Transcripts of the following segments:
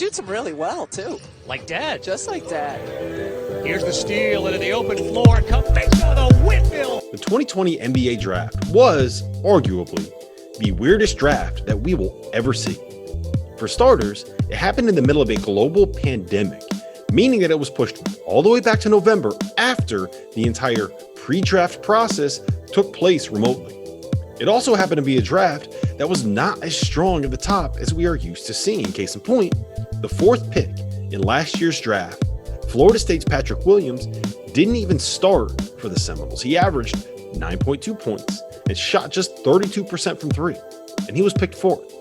shoots them really well, too. Like Dad. Just like Dad. Here's the steal into the open floor. Kuminga, the windmill. The 2020 NBA draft was, arguably, the weirdest draft that we will ever see. For starters, it happened in the middle of a global pandemic, meaning that it was pushed all the way back to November after the entire pre-draft process took place remotely. It also happened to be a draft that was not as strong at the top as we are used to seeing. Case in point, the fourth pick in last year's draft, Florida State's Patrick Williams, didn't even start for the Seminoles. He averaged 9.2 points and shot just 32% from three, and he was picked fourth.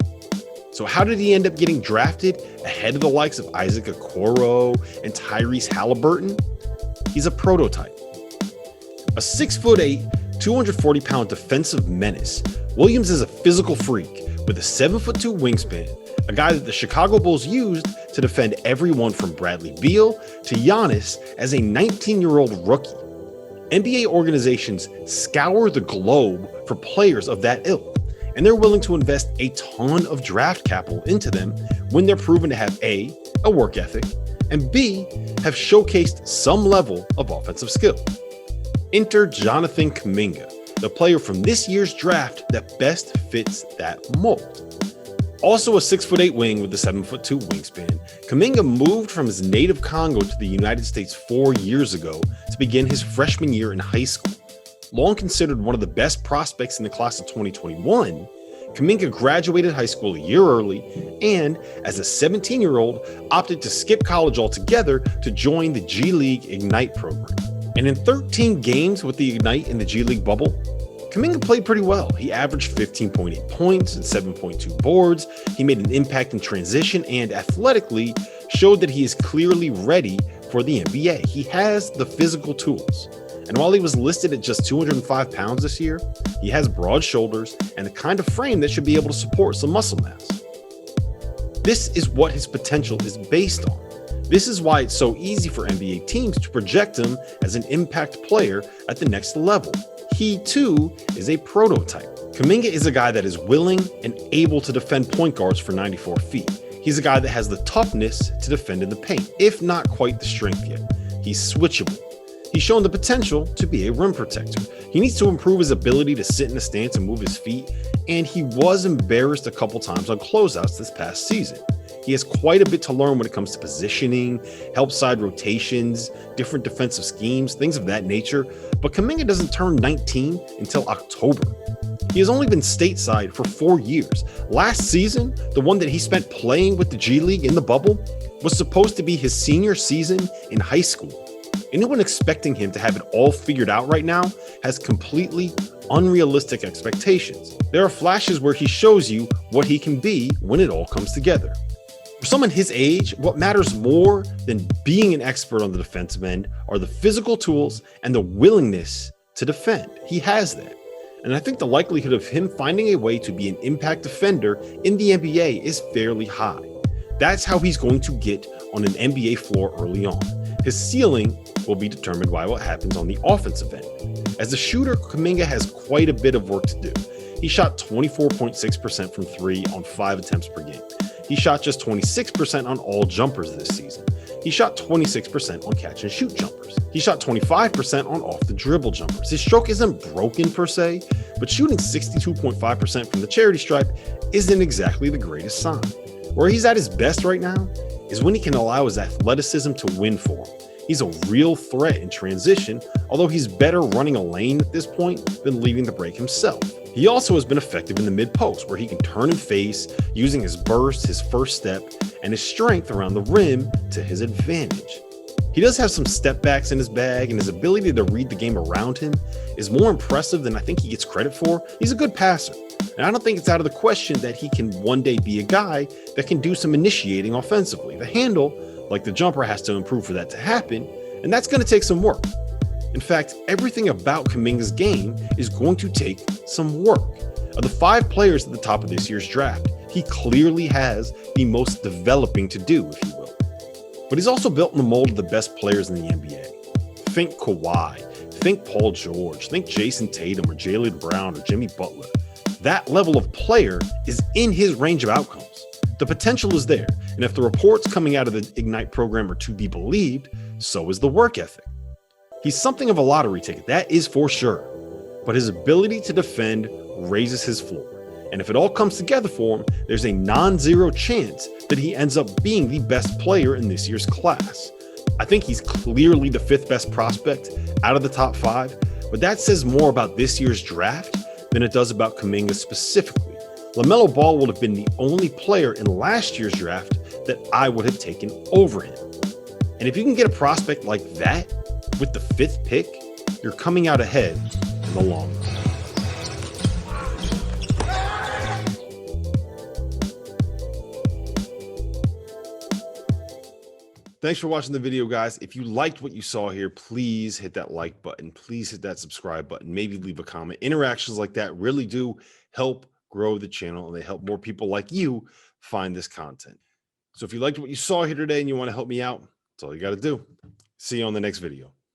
So how did he end up getting drafted ahead of the likes of Isaac Okoro and Tyrese Halliburton? He's a prototype. A 6'8", 240-pound defensive menace, Williams is a physical freak with a 7'2" wingspan, a guy that the Chicago Bulls used to defend everyone from Bradley Beal to Giannis as a 19-year-old rookie. NBA organizations scour the globe for players of that ilk, and they're willing to invest a ton of draft capital into them when they're proven to have A, work ethic, and B, have showcased some level of offensive skill. Enter Jonathan Kuminga, the player from this year's draft that best fits that mold. Also a 6'8" wing with a 7'2" wingspan, Kuminga moved from his native Congo to the United States 4 years ago to begin his freshman year in high school. Long considered one of the best prospects in the class of 2021, Kuminga graduated high school a year early and, as a 17-year-old, opted to skip college altogether to join the G League Ignite program. And in 13 games with the Ignite in the G League bubble, Kuminga played pretty well. He averaged 15.8 points and 7.2 boards. He made an impact in transition and athletically showed that he is clearly ready for the NBA. He has the physical tools. And while he was listed at just 205 pounds this year, he has broad shoulders and the kind of frame that should be able to support some muscle mass. This is what his potential is based on. This is why it's so easy for NBA teams to project him as an impact player at the next level. He, too, is a prototype. Kuminga is a guy that is willing and able to defend point guards for 94 feet. He's a guy that has the toughness to defend in the paint, if not quite the strength yet. He's switchable. He's shown the potential to be a rim protector. He needs to improve his ability to sit in a stance and move his feet, and he was embarrassed a couple times on closeouts this past season. He has quite a bit to learn when it comes to positioning, help side rotations, different defensive schemes, things of that nature, but Kuminga doesn't turn 19 until October. He has only been stateside for 4 years. Last season, the one that he spent playing with the G League in the bubble, was supposed to be his senior season in high school. Anyone expecting him to have it all figured out right now has completely unrealistic expectations. There are flashes where he shows you what he can be when it all comes together. For someone his age, what matters more than being an expert on the defensive end are the physical tools and the willingness to defend. He has that. And I think the likelihood of him finding a way to be an impact defender in the NBA is fairly high. That's how he's going to get on an NBA floor early on. His ceiling will be determined by what happens on the offensive end. As a shooter, Kuminga has quite a bit of work to do. He shot 24.6% from three on 5 attempts per game. He shot just 26% on all jumpers this season. He shot 26% on catch and shoot jumpers. He shot 25% on off the dribble jumpers. His stroke isn't broken per se, but shooting 62.5% from the charity stripe isn't exactly the greatest sign. Where he's at his best right now is when he can allow his athleticism to win for him. He's a real threat in transition, although he's better running a lane at this point than leading the break himself. He also has been effective in the mid-post, where he can turn and face using his burst, his first step, and his strength around the rim to his advantage. He does have some step backs in his bag, and his ability to read the game around him is more impressive than I think he gets credit for. He's a good passer, and I don't think it's out of the question that he can one day be a guy that can do some initiating offensively. The handle, like the jumper, has to improve for that to happen, and that's going to take some work. In fact, everything about Kuminga's game is going to take some work. Of the 5 players at the top of this year's draft, he clearly has the most developing to do, if you will. But he's also built in the mold of the best players in the NBA. Think Kawhi, think Paul George, think Jason Tatum or Jaylen Brown or Jimmy Butler. That level of player is in his range of outcomes. The potential is there, And if the reports coming out of the Ignite program are to be believed, so is the work ethic. He's something of a lottery ticket, that is for sure. But his ability to defend raises his floor. And if it all comes together for him, there's a non-zero chance that he ends up being the best player in this year's class. I think he's clearly the 5th best prospect out of the top 5, but that says more about this year's draft than it does about Kuminga specifically. LaMelo Ball would have been the only player in last year's draft that I would have taken over him. And if you can get a prospect like that with the 5th pick, you're coming out ahead in the long run. Thanks for watching the video, guys. If you liked what you saw here, please hit that like button. Please hit that subscribe button. Maybe leave a comment. Interactions like that really do help grow the channel, and they help more people like you find this content. So if you liked what you saw here today and you want to help me out, that's all you got to do. See you on the next video.